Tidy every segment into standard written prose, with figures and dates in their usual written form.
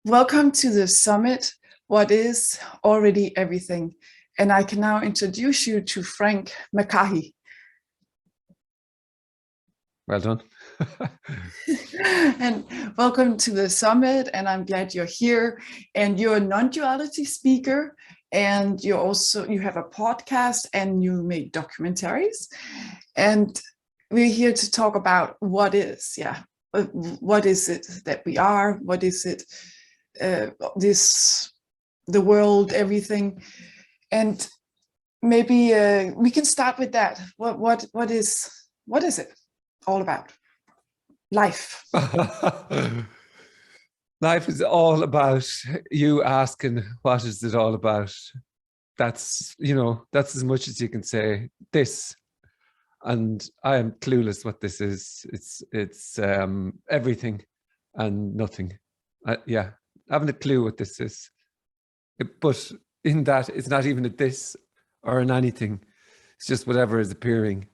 Welcome to the summit, What is Already Everything. And I can now introduce you to Frank McCahey. Well done. And welcome to the summit, and I'm glad you're here. And you're a non-duality speaker, and you have a podcast and you make documentaries. And we're here to talk about what is, what is it that we are? What is it? The world, everything, and maybe we can start with that. What is it all about? Life. Life is all about you asking, what is it all about? That's as much as you can say. This, and I am clueless what this is. It's everything and nothing. I haven't a clue what this is. But in that, it's not even a this or an anything. It's just whatever is appearing.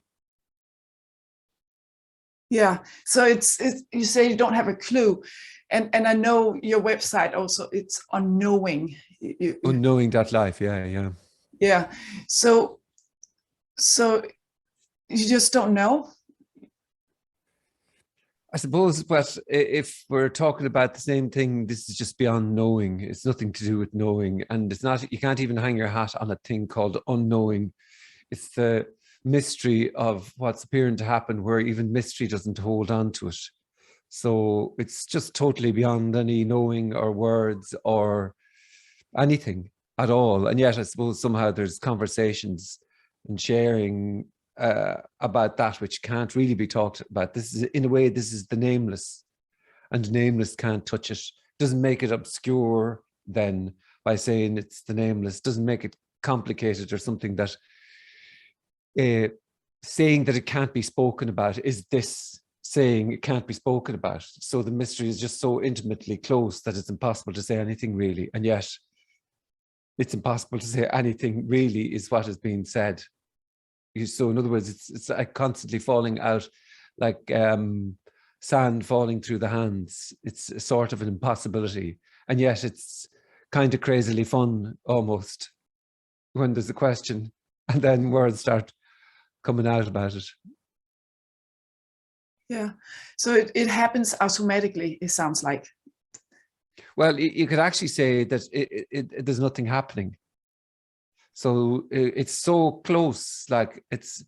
Yeah. So it's you say you don't have a clue, and I know your website also. It's Unknowing. Unknowing.life. Yeah. So you just don't know. I suppose, but if we're talking about the same thing, this is just beyond knowing. It's nothing to do with knowing. And it's not, you can't even hang your hat on a thing called unknowing. It's the mystery of what's appearing to happen, where even mystery doesn't hold on to it. So it's just totally beyond any knowing or words or anything at all. And yet I suppose somehow there's conversations and sharing about that which can't really be talked about. This is, in a way, this is the nameless, and nameless can't touch it. Doesn't make it obscure then by saying it's the nameless. Doesn't make it complicated or something that saying that it can't be spoken about is this saying it can't be spoken about. So the mystery is just so intimately close that it's impossible to say anything really, and yet it's impossible to say anything really is what is being said. So in other words, it's like constantly falling out, like sand falling through the hands. It's a sort of an impossibility, and yet it's kind of crazily fun almost when there's a question, and then words start coming out about it. Yeah. So it happens automatically, it sounds like. Well, you could actually say that there's nothing happening. So it's so close, like it's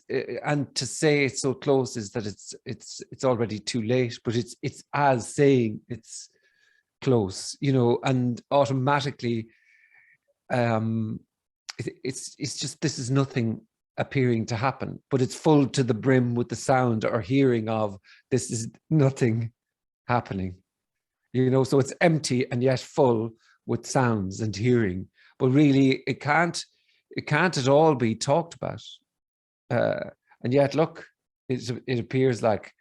and to say it's so close is that it's already too late, but it's as saying it's close, and automatically it's just, this is nothing appearing to happen, but it's full to the brim with the sound or hearing of this is nothing happening, so it's empty and yet full with sounds and hearing. But really, it can't at all be talked about. And yet, look, it appears like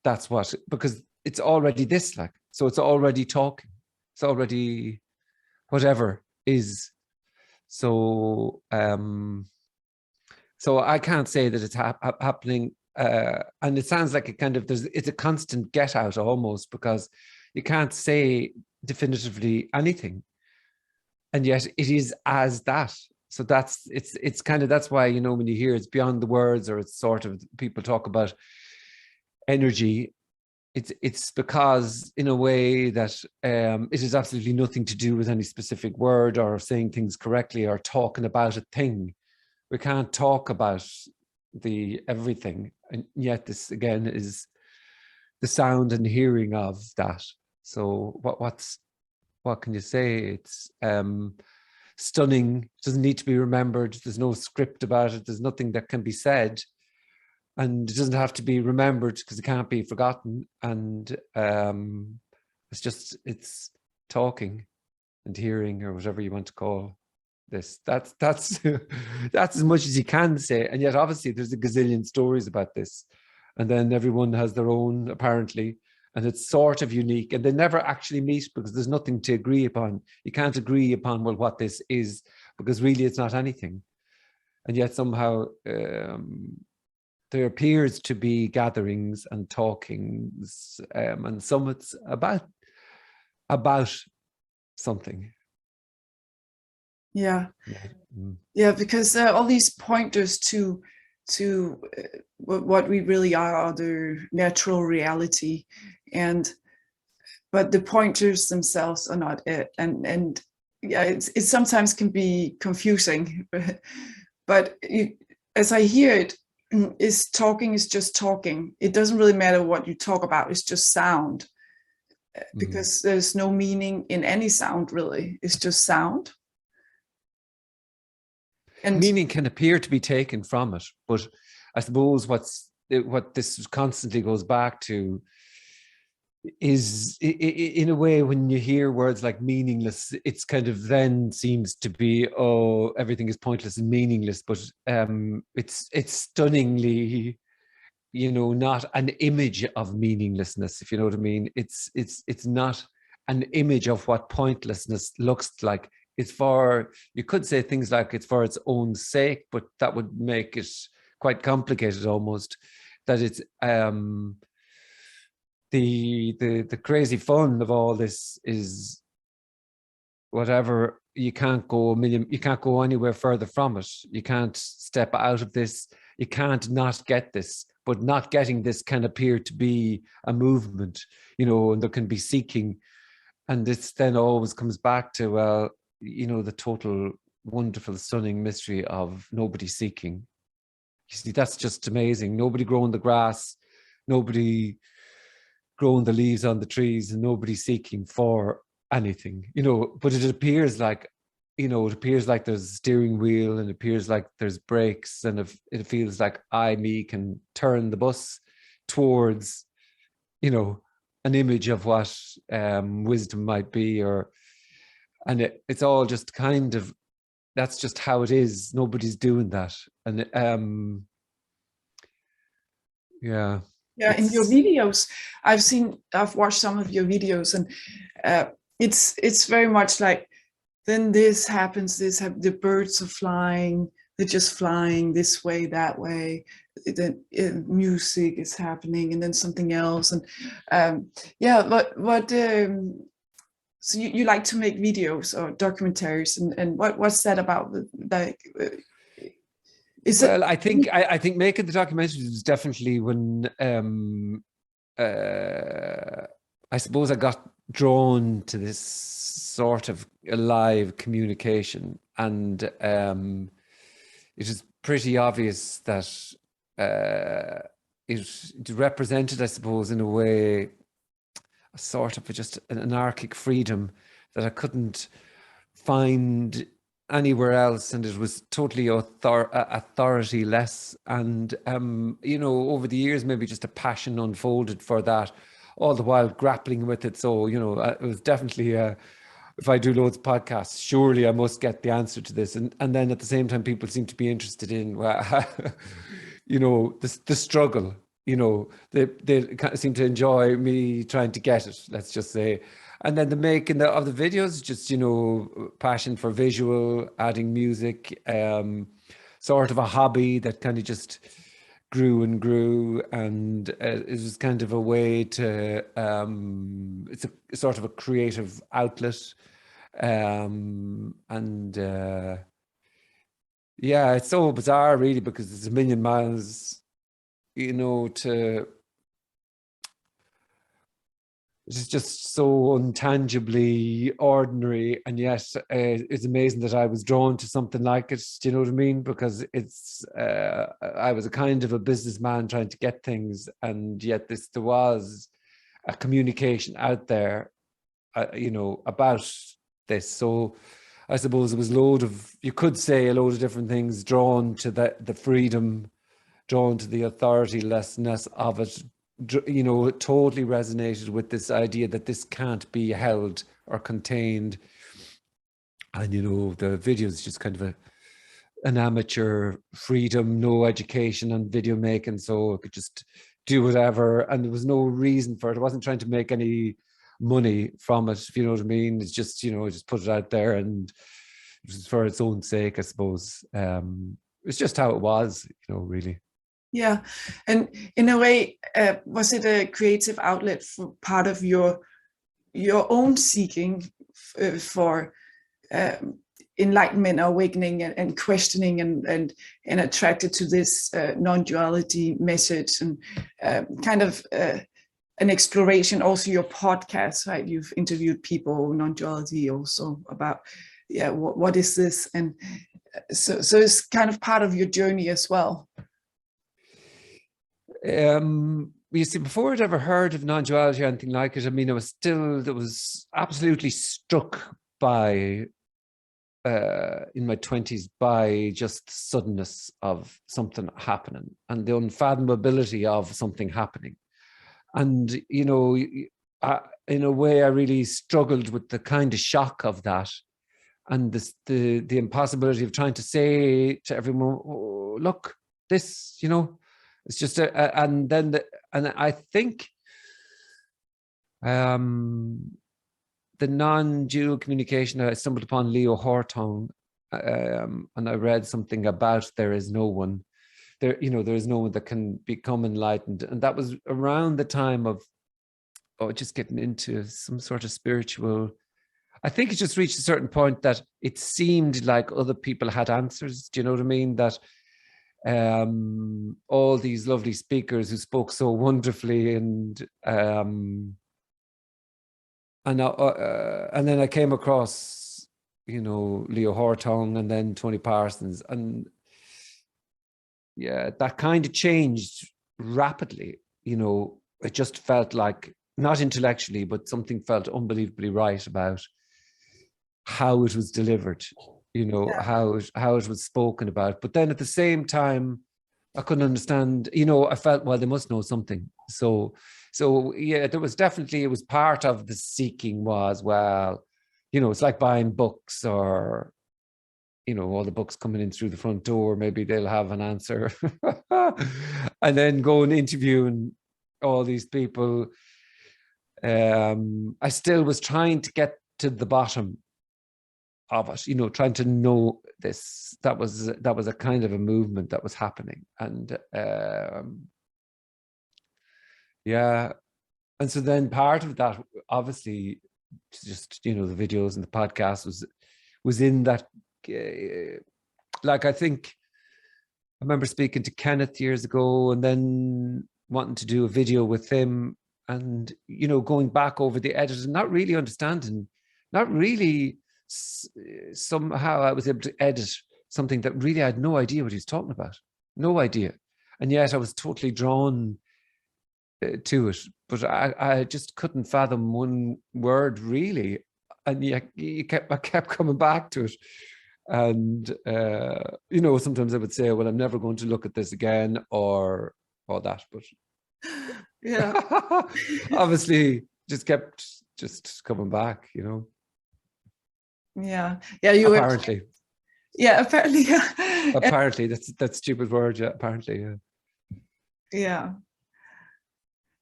that's what, because it's already this, like, so it's already talking. It's already whatever is. So, so I can't say that it's happening. And it sounds like it's a constant get out almost, because you can't say definitively anything. And yet it is as that. So it's kind of, that's why, when you hear it's beyond the words, or it's sort of, people talk about energy, it's because in a way that it has absolutely nothing to do with any specific word or saying things correctly or talking about a thing. We can't talk about the everything. And yet this again is the sound and hearing of that. So what can you say? It's stunning. It doesn't need to be remembered. There's no script about it. There's nothing that can be said, and it doesn't have to be remembered because it can't be forgotten. And it's talking and hearing, or whatever you want to call this. That's that's as much as you can say. And yet obviously there's a gazillion stories about this, and then everyone has their own apparently. And it's sort of unique, and they never actually meet because there's nothing to agree upon. You can't agree upon, well, what this is, because really it's not anything. And yet somehow there appears to be gatherings and talkings and summits about about something. Yeah. Mm. Yeah, because all these pointers to what we really are the natural reality, but the pointers themselves are not it, and yeah, it sometimes can be confusing, but as I hear it, is talking is just talking. It doesn't really matter what you talk about. It's just sound, because there's no meaning in any sound really. It's just sound. And meaning can appear to be taken from it, but I suppose what this constantly goes back to is, in a way, when you hear words like meaningless, it's kind of then seems to be, oh, everything is pointless and meaningless, but it's stunningly, not an image of meaninglessness, if you know what I mean. It's not an image of what pointlessness looks like. It's for, you could say things like it's for its own sake, but that would make it quite complicated almost. That it's the crazy fun of all this is whatever, you can't go anywhere further from it. You can't step out of this. You can't not get this, but not getting this can appear to be a movement, and there can be seeking. And this then always comes back to, well, the total wonderful, stunning mystery of nobody seeking. You see, that's just amazing. Nobody growing the grass, nobody growing the leaves on the trees, and nobody seeking for anything, but it appears like, there's a steering wheel, and it appears like there's brakes, and it feels like me can turn the bus towards, an image of what wisdom might be, and it's all just kind of, that's just how it is. Nobody's doing that. And yeah. Yeah, in your videos, I've watched some of your videos, and it's very much like, then this happens, the birds are flying, they're just flying this way, that way, then music is happening, and then something else, and yeah, what so you like to make videos or documentaries, and what's that about? Like, is it? Well, I think making the documentaries was definitely when I suppose I got drawn to this sort of live communication, and it is pretty obvious that it represented, I suppose, in a way, a sort of just an anarchic freedom that I couldn't find anywhere else, and it was totally authority-less. And over the years, maybe just a passion unfolded for that, all the while grappling with it. So it was definitely if I do loads of podcasts, surely I must get the answer to this. And then at the same time, people seem to be interested in the struggle. They kind of seem to enjoy me trying to get it, let's just say. And then the making of the videos, just, passion for visual, adding music, sort of a hobby that kind of just grew and grew. And it was kind of a way to, it's a sort of a creative outlet. Yeah, it's so bizarre really, because it's a million miles, to, it's just so untangibly ordinary, and yet it's amazing that I was drawn to something like it. Do you know what I mean? Because it's I was a kind of a businessman trying to get things, and yet there was a communication out there, about this. So I suppose it was you could say a load of different things drawn to the freedom, drawn to the authoritylessness of it. It totally resonated with this idea that this can't be held or contained. And, the video is just kind of an amateur freedom, no education on video making. So I could just do whatever. And there was no reason for it. I wasn't trying to make any money from it, if you know what I mean. It's just, just put it out there, and it was for its own sake, I suppose. It's just how it was, really. Yeah, and in a way, was it a creative outlet for part of your your own seeking for enlightenment, awakening, and questioning, and attracted to this non-duality message, and kind of an exploration. Also your podcast, right? You've interviewed people, non-duality also, about what is this, and so it's kind of part of your journey as well. You see, before I'd ever heard of non-duality or anything like it, I mean, I was absolutely struck by in my 20s by just the suddenness of something happening and the unfathomability of something happening. And, you know, in a way, I really struggled with the kind of shock of that, and the impossibility of trying to say to everyone, oh, look, this, you know, it's just and I think the non-dual communication, I stumbled upon Leo Hortong, and I read something about there is no one there, you know, there is no one that can become enlightened. And that was around the time of, just getting into some sort of spiritual, I think it just reached a certain point that it seemed like other people had answers. Do you know what I mean? That all these lovely speakers who spoke so wonderfully, and then I came across, you know, Leo Hortong and then Tony Parsons, and yeah, that kind of changed rapidly. You know, it just felt like, not intellectually, but something felt unbelievably right about how it was delivered, you know, how it was spoken about. But then at the same time, I couldn't understand, you know, I felt, well, they must know something. So yeah, there was definitely, it was part of the seeking was, well, you know, it's like buying books, or, you know, all the books coming in through the front door, maybe they'll have an answer. And then go and interviewing all these people. I still was trying to get to the bottom of it, you know, trying to know this. That was a kind of a movement that was happening. And yeah. And so then part of that, obviously, just, you know, the videos and the podcast was in that, like, I think I remember speaking to Kenneth years ago and then wanting to do a video with him, and, you know, going back over the edit and not really understanding, not really, somehow I was able to edit something that really I had no idea what he was talking about. No idea. And yet I was totally drawn to it. But I just couldn't fathom one word, really. And I kept coming back to it. And, you know, sometimes I would say, well, I'm never going to look at this again, or all that. But yeah, obviously just kept just coming back, you know. Yeah, you apparently. Apparently, yeah. Apparently, that's stupid word. Yeah, apparently, yeah. Yeah.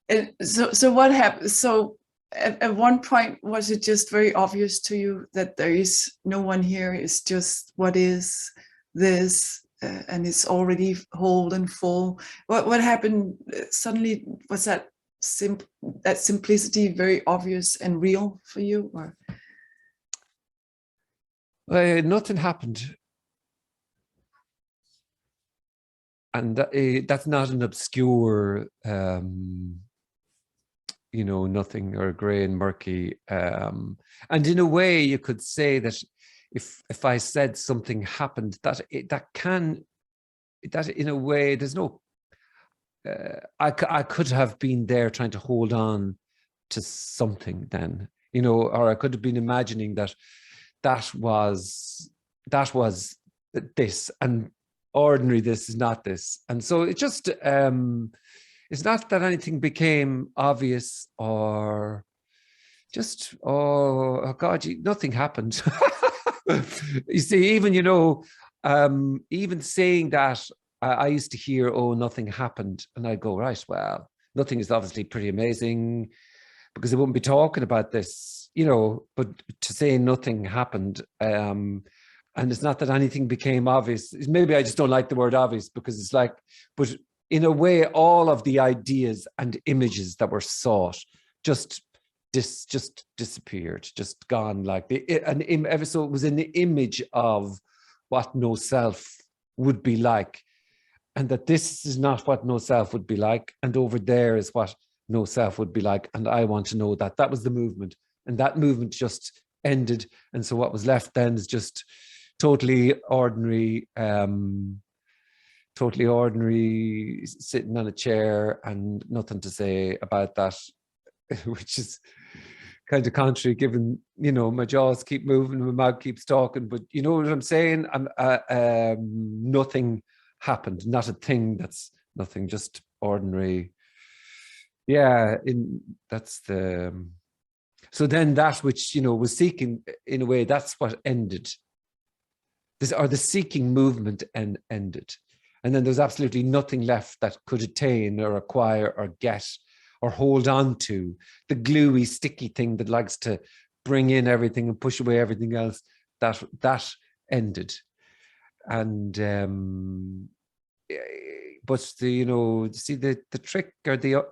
And so what happened? So at one point, was it just very obvious to you that there is no one here? It's just what is this, and it's already whole and full. What happened? Suddenly, was that simplicity very obvious and real for you, or? Nothing happened. And that's not an obscure, you know, nothing, or gray and murky. And in a way, you could say that if I said something happened, that in a way, there's no, I could have been there trying to hold on to something then, you know, or I could have been imagining that was this, and ordinary this is not this. And so it just, it's not that anything became obvious, or just, oh God, nothing happened. You see, even, you know, even saying that, I used to hear, oh, nothing happened. And I go, right, well, nothing is obviously pretty amazing, because I wouldn't be talking about this, you know. But to say nothing happened, and it's not that anything became obvious. Maybe I just don't like the word obvious, because it's like, but in a way, all of the ideas and images that were sought just just disappeared, just gone. Like so it was an image of what no self would be like, and that this is not what no self would be like, and over there is what no self would be like, and I want to know that. That was the movement, and that movement just ended, and so what was left then is just totally ordinary, sitting on a chair and nothing to say about that, which is kind of contrary, given, you know, my jaws keep moving, my mouth keeps talking, but you know what I'm saying? Nothing happened, not a thing. That's nothing, just ordinary. Yeah, that's the. So then that which, you know, was seeking, in a way, that's what ended. The seeking movement ended. And then there's absolutely nothing left that could attain or acquire or get or hold on to. The gluey, sticky thing that likes to bring in everything and push away everything else, that ended. And but see, the trick, or the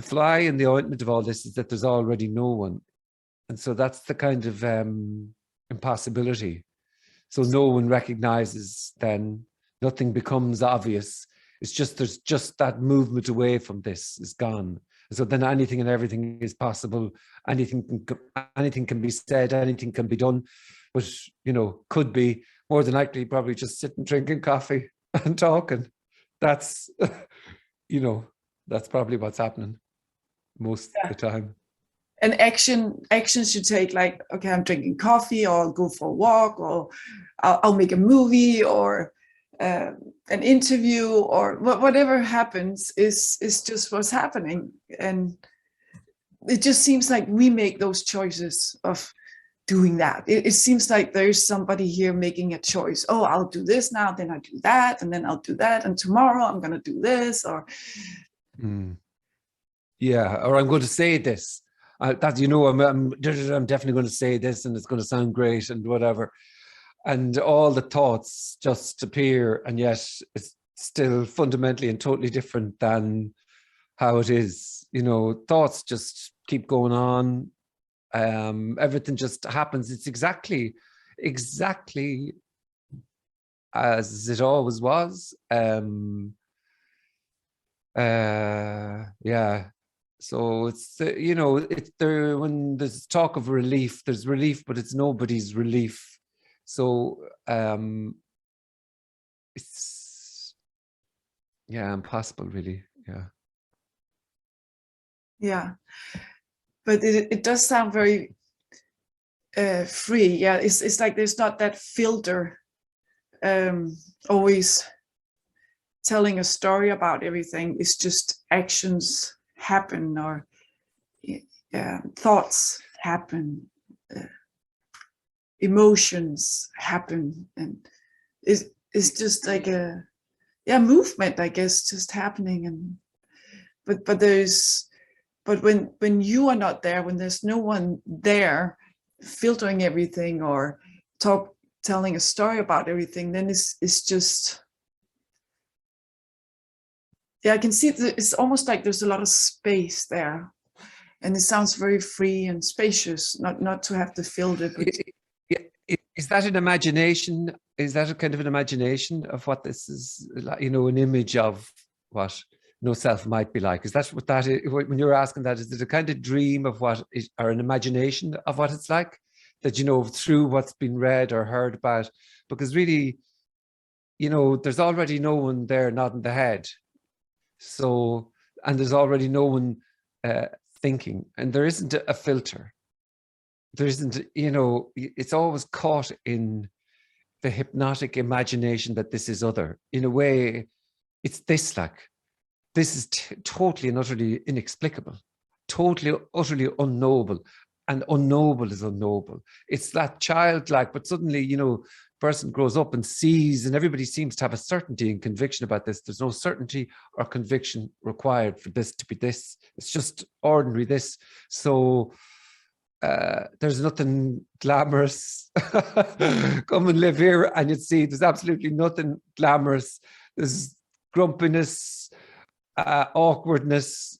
fly in the ointment of all this, is that there's already no one. And so that's the kind of impossibility. So no one recognizes, then nothing becomes obvious. It's just, there's just that movement away from this is gone. And so then anything and everything is possible. Anything can be said, anything can be done, but, you know, could be more than likely probably just sitting drinking coffee and talking. That's, you know, that's probably what's happening most of the time. And actions you take, like, okay, I'm drinking coffee, or I'll go for a walk, or I'll make a movie, or an interview, or whatever happens is just what's happening. And it just seems like we make those choices of doing that. It seems like there's somebody here making a choice. Oh, I'll do this now, then I do that, and then I'll do that, and tomorrow I'm going to do this, or yeah, or I'm going to say this. That, you know, I'm definitely going to say this, and it's going to sound great and whatever. And all the thoughts just appear, and yet it's still fundamentally and totally different than how it is. You know, thoughts just keep going on. Everything just happens. It's exactly as it always was. Yeah. So it's, you know, it's there, when there's talk of relief, there's relief, but it's nobody's relief. So it's, yeah, impossible, really. yeah. But it does sound very free. Yeah, it's like there's not that filter, always telling a story about everything. It's just actions happen, or thoughts happen, emotions happen, and it's just like a movement, I guess, just happening. And but when you are not there, when there's no one there filtering everything or telling a story about everything, then it's just, I can see it's almost like there's a lot of space there, and it sounds very free and spacious, not to have to filter. But is that an imagination? Is that a kind of an imagination of what this is like, you know, an image of what no self might be like? Is that what that is? When you're asking that, is it a kind of dream of what is, or an imagination of what it's like, that, you know, through what's been read or heard about? Because really, you know, there's already no one there nodding the head. So, and there's already no one thinking, and there isn't a filter. There isn't, you know, it's always caught in the hypnotic imagination that this is other. In a way, it's this, like, this is totally and utterly inexplicable, totally, utterly unknowable, and unknowable is unknowable. It's that childlike, but suddenly, you know, person grows up and sees, and everybody seems to have a certainty and conviction about this. There's no certainty or conviction required for this to be this. It's just ordinary this. So there's nothing glamorous. Come and live here and you'd see there's absolutely nothing glamorous. There's grumpiness, awkwardness,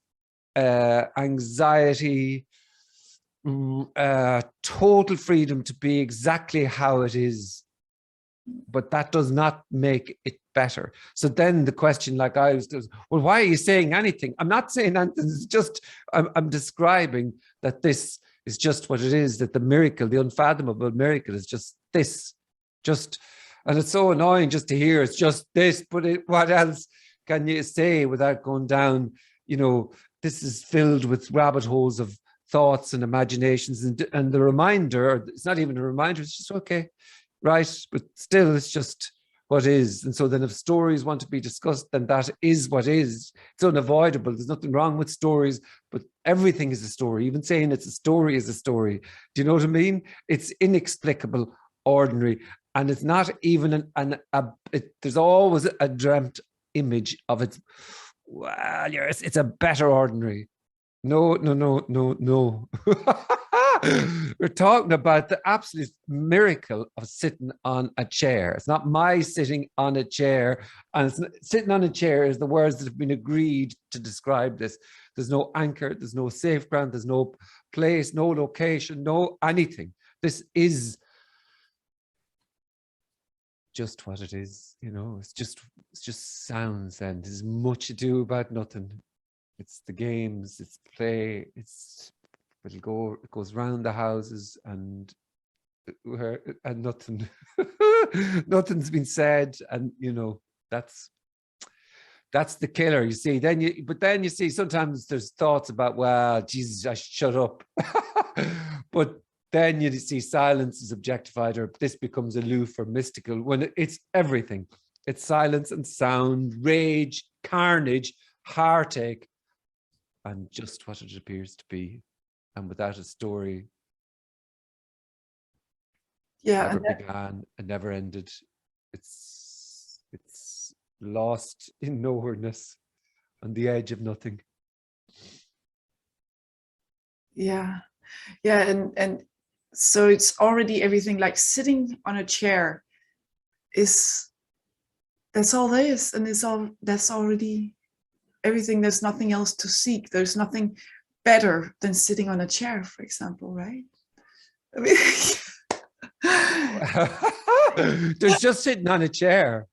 anxiety, total freedom to be exactly how it is, but that does not make it better. So then the question, like I was, well, why are you saying anything? I'm not saying anything. It's just I'm describing that this is just what it is. That the miracle, the unfathomable miracle, is just this. Just, and it's so annoying just to hear it's just this. But what else can you say without going down? You know, this is filled with rabbit holes of thoughts and imaginations, and the reminder. It's not even a reminder. It's just okay. Right, but still it's just what is. And so then if stories want to be discussed, then that is what is. It's unavoidable. There's nothing wrong with stories, but everything is a story. Even saying it's a story is a story. Do you know what I mean? It's inexplicable, ordinary, and it's not even there's always a dreamt image of it. Well, yes, it's a better ordinary. No, no, no, no, no. We're talking about the absolute miracle of sitting on a chair. It's not my sitting on a chair. And sitting on a chair is the words that have been agreed to describe this. There's no anchor, there's no safe ground, there's no place, no location, no anything. This is just what it is, you know. It's just sounds, and there's much ado about nothing. It's the games, it's play, it goes round the houses, and nothing nothing's been said, and you know, that's the killer, you see. But then you see sometimes there's thoughts about, well, Jesus, I should shut up. But then you see silence is objectified, or this becomes aloof or mystical, when it's everything. It's silence and sound, rage, carnage, heartache, and just what it appears to be, and without a story. Yeah, never began and never ended. It's lost in nowhereness, on the edge of nothing. yeah, and so it's already everything. Like sitting on a chair that's all there is, and that's already everything. There's nothing else to seek. There's nothing better than sitting on a chair, for example, right? I mean, there's just sitting on a chair.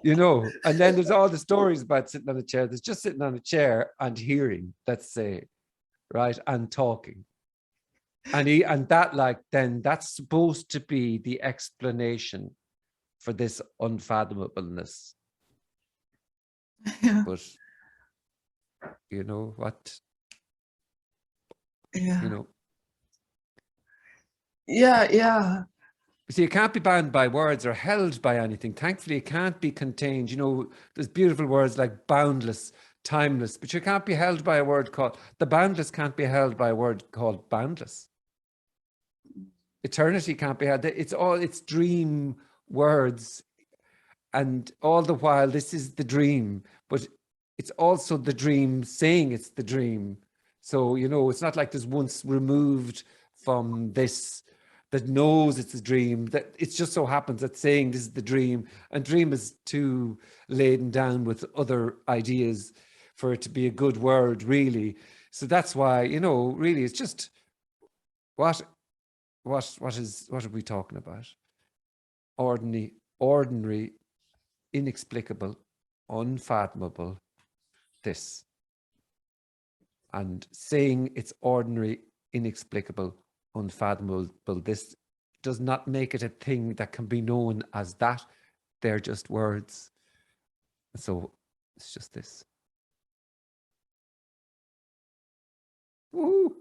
You know, and then there's all the stories about sitting on a chair. There's just sitting on a chair and hearing, let's say, right, and talking. And that, like, then that's supposed to be the explanation for this unfathomableness. yeah. But you know what? Yeah. You know. Yeah, yeah. See, it can't be bound by words or held by anything. Thankfully, it can't be contained. You know, there's beautiful words like boundless, timeless, but you can't be held by a word called, the boundless can't be held by a word called boundless. Eternity can't be held. It's dream words. And all the while, this is the dream, but it's also the dream saying it's the dream. So, you know, it's not like there's once removed from this that knows it's a dream, that it just so happens that saying this is the dream, and dream is too laden down with other ideas for it to be a good word, really. So that's why, you know, really it's just what are we talking about? Ordinary, inexplicable, unfathomable, this. And saying it's ordinary, inexplicable, unfathomable, this does not make it a thing that can be known as that. They're just words. So it's just this. Woo.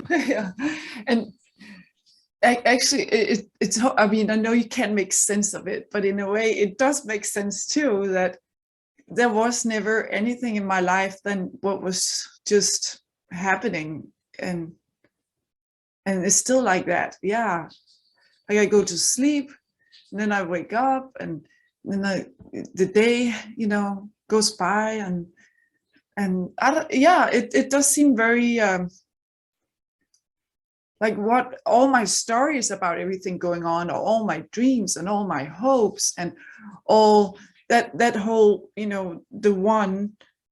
Yeah. And actually, it's, I mean, I know you can't make sense of it, but in a way it does make sense too, that there was never anything in my life than what was just happening, and it's still like that. Yeah, like I go to sleep, and then I wake up, and then the day, you know, goes by, and I don't, yeah, it does seem very like what all my stories about everything going on, or all my dreams and all my hopes and all that whole, you know, the one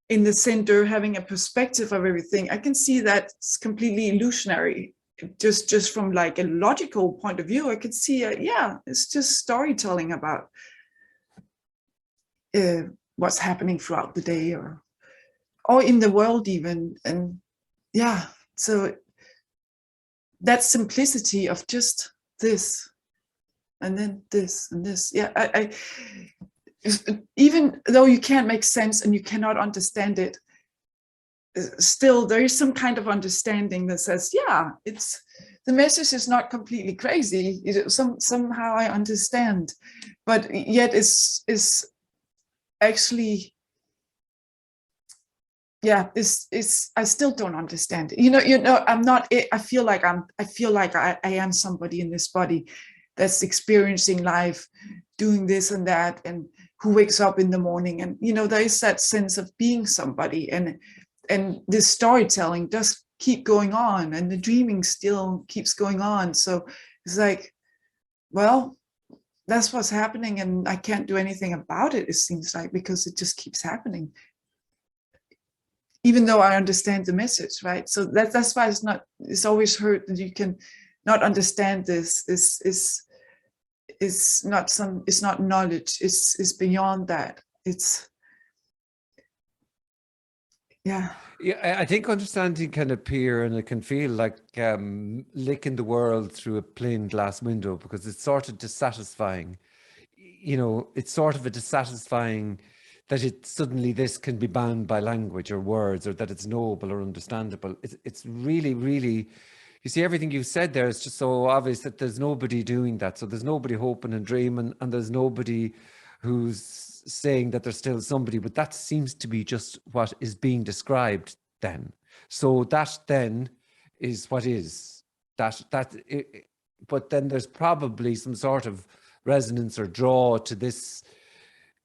in the center, having a perspective of everything, I can see that's completely illusionary. Just from like a logical point of view, I could see, yeah, it's just storytelling about what's happening throughout the day, or in the world even. And yeah, so that simplicity of just this and then this and this. Yeah, I even though you can't make sense and you cannot understand it, still there is some kind of understanding that says, yeah, it's, the message is not completely crazy. Somehow I understand, but yet it's actually, yeah, it's I still don't understand it. I'm not, I feel like I am somebody in this body that's experiencing life, doing this and that, and who wakes up in the morning, and there is that sense of being somebody, and this storytelling does keep going on, and the dreaming still keeps going on. So it's like, well, that's what's happening, and I can't do anything about it, it seems like, because it just keeps happening, even though I understand the message, right? So that's why it's always heard that you can not understand this, is not knowledge, it's beyond that. It's, yeah. Yeah, I think understanding can appear, and it can feel like licking the world through a plain glass window, because it's sort of dissatisfying. It's sort of a dissatisfying that suddenly this can be bound by language or words, or that it's knowable or understandable. It's really, really, you see, everything you said there is just so obvious that there's nobody doing that. So there's nobody hoping and dreaming, and there's nobody who's saying that there's still somebody, but that seems to be just what is being described then. So that then is what is but then there's probably some sort of resonance or draw to this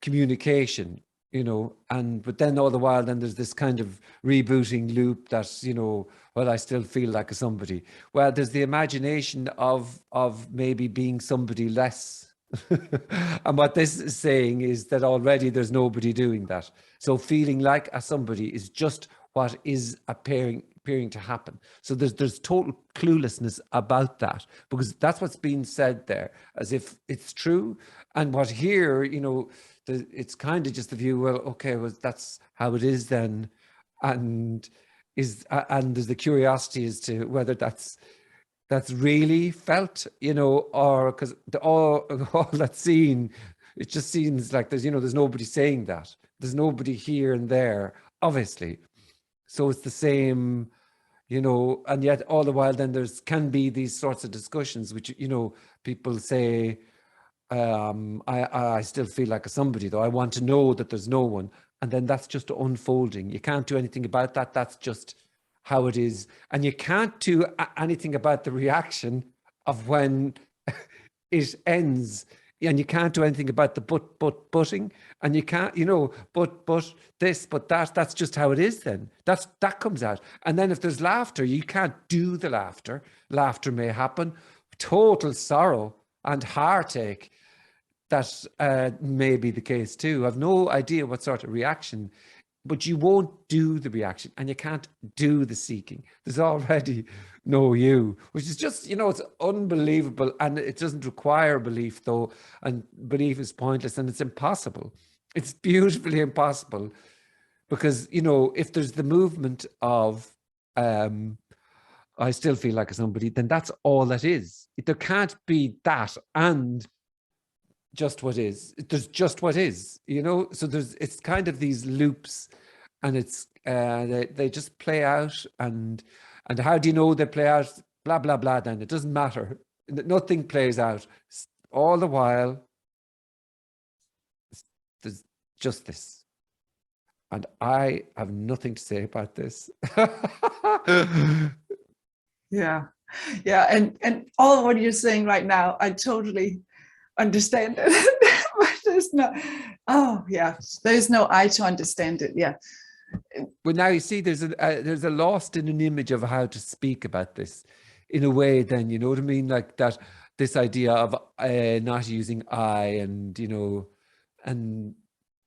communication, but then all the while, then there's this kind of rebooting loop that, well, I still feel like a somebody. Well, there's the imagination of maybe being somebody less. And what this is saying is that already there's nobody doing that. So feeling like a somebody is just what is appearing to happen. So there's total cluelessness about that, because that's what's being said there, as if it's true. And what here, it's kind of just the view, well, okay, well, that's how it is then. And there's the curiosity as to whether that's really felt, or because all that's seen, it just seems like there's nobody saying that. There's nobody here and there, obviously. So it's the same, and yet all the while then can be these sorts of discussions, which, people say, I still feel like a somebody, though I want to know that there's no one. And then that's just unfolding. You can't do anything about that. That's just how it is. And you can't do anything about the reaction of when it ends. And you can't do anything about the butting. And you can't, but this, but that, that's just how it is then. That comes out. And then if there's laughter, you can't do the laughter. Laughter may happen. Total sorrow and heartache, that may be the case too. I've no idea what sort of reaction, but you won't do the reaction, and you can't do the seeking. There's already no you, which is just, it's unbelievable. And it doesn't require belief, though, and belief is pointless, and it's impossible. It's beautifully impossible, because, if there's the movement of I still feel like somebody, then that's all that is. There can't be that and just what is. There's just what is, so it's kind of these loops, and it's they just play out, and how do you know they play out? Blah blah blah. Then it doesn't matter. Nothing plays out. All the while there's just this, and I have nothing to say about this. Yeah, and all of what you're saying right now, I totally understand it. But there's no I to understand it. Yeah. Well, now you see, there's a lost in an image of how to speak about this, in a way. Then, you know what I mean, like that. This idea of not using I, and and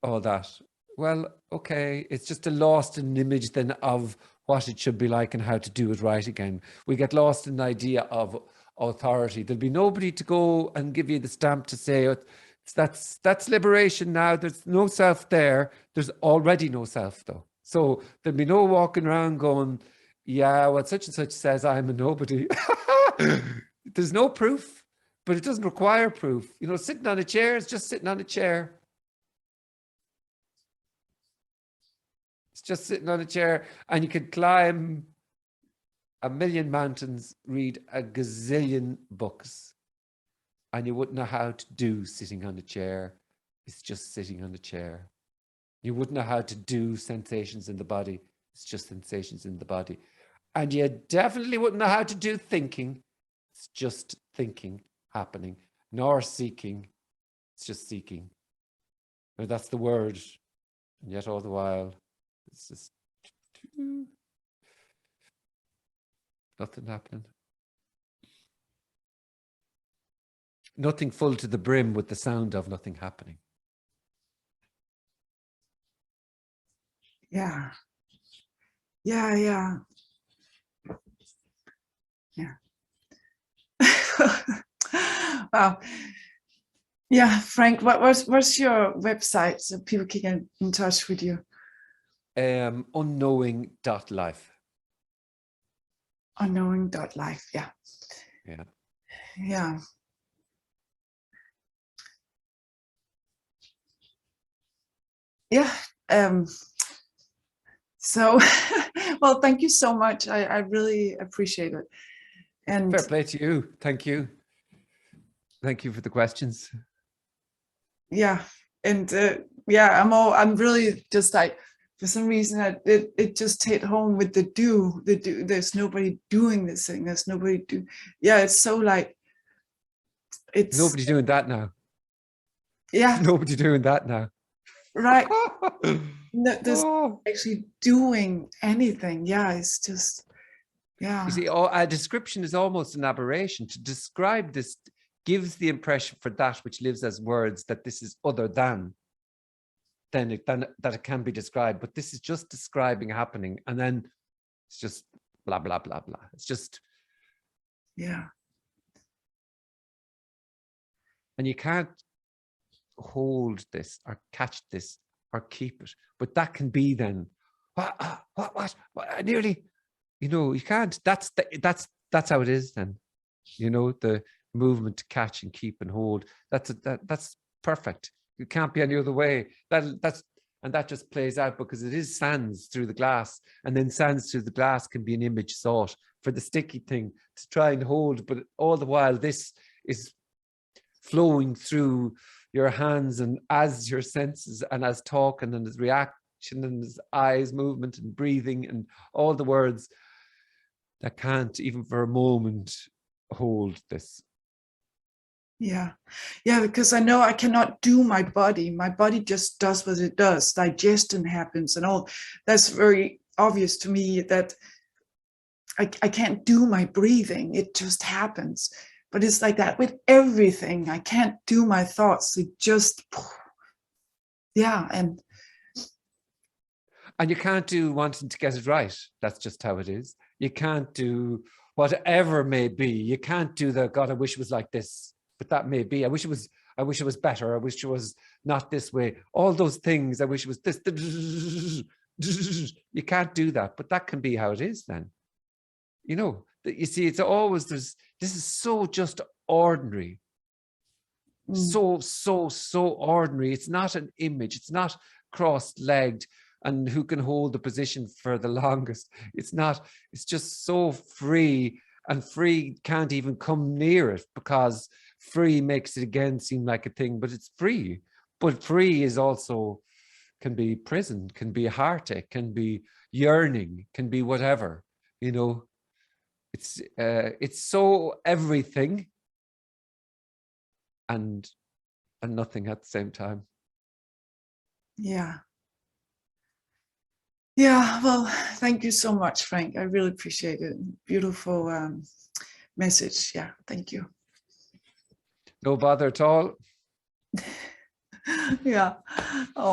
all that. well, okay, it's just a lost in an image then of what it should be like and how to do it right again. We get lost in the idea of authority. There'll be nobody to go and give you the stamp to say, oh, that's liberation now. There's no self there. There's already no self though. So there'll be no walking around going, yeah, well, such and such says I'm a nobody. There's no proof, but it doesn't require proof. You know, sitting on a chair is just sitting on a chair. It's just sitting on a chair, and you could climb a million mountains, read a gazillion books, and you wouldn't know how to do sitting on a chair. It's just sitting on a chair. You wouldn't know how to do sensations in the body. It's just sensations in the body. And you definitely wouldn't know how to do thinking. It's just thinking happening, nor seeking. It's just seeking. Now, that's the word. And yet all the while, it's just nothing happening. Nothing full to the brim with the sound of nothing happening. Yeah. Yeah, yeah. Yeah. Wow. Yeah, Frank, what's your website so people can get in touch with you? Unknowing.life. Unknowing.life. Yeah. Yeah. Yeah. Yeah. So, well, thank you so much. I really appreciate it. And fair play to you. Thank you. Thank you for the questions. Yeah. And yeah, I'm really just like, for some reason, it just hit home with the do. There's nobody doing this thing. There's nobody do. Yeah, it's so like, it's nobody doing that now. Yeah, nobody doing that now. Right. No, there's actually doing anything. Yeah, it's just, yeah. You see, a description is almost an aberration. To describe this gives the impression for that which lives as words that this is other than that it can be described. But this is just describing happening, and then it's just blah blah blah blah. It's just, yeah. And you can't hold this or catch this or keep it, but that can be then what I nearly, you know, you can't. That's how it is then, you know, the movement to catch and keep and hold. That's perfect. It can't be any other way. And that just plays out because it is sands through the glass, and then sands through the glass can be an image sought for the sticky thing to try and hold, but all the while this is flowing through your hands and as your senses and as talking and as reaction and as eyes movement and breathing and all the words that can't even for a moment hold this. Yeah. Yeah, because I know I cannot do my body. My body just does what it does. Digestion happens and all. That's very obvious to me that I can't do my breathing. It just happens. But it's like that with everything. I can't do my thoughts. It just, yeah. And you can't do wanting to get it right. That's just how it is. You can't do whatever may be. You can't do the, God, I wish it was like this, but that may be. I wish it was better. I wish it was not this way. All those things. I wish it was this. You can't do that, but that can be how it is then. You know, you see, it's always, this is so just ordinary. So ordinary. It's not an image. It's not cross-legged and who can hold the position for the longest. It's not, it's just so free, and free can't even come near it because free makes it again seem like a thing, but it's free. But free is also, can be prison, can be heartache, can be yearning, can be whatever, you know. It's so everything and nothing at the same time. Yeah. Yeah, well, thank you so much, Frank. I really appreciate it. Beautiful message. Yeah, thank you. No bother at all. Yeah. Oh.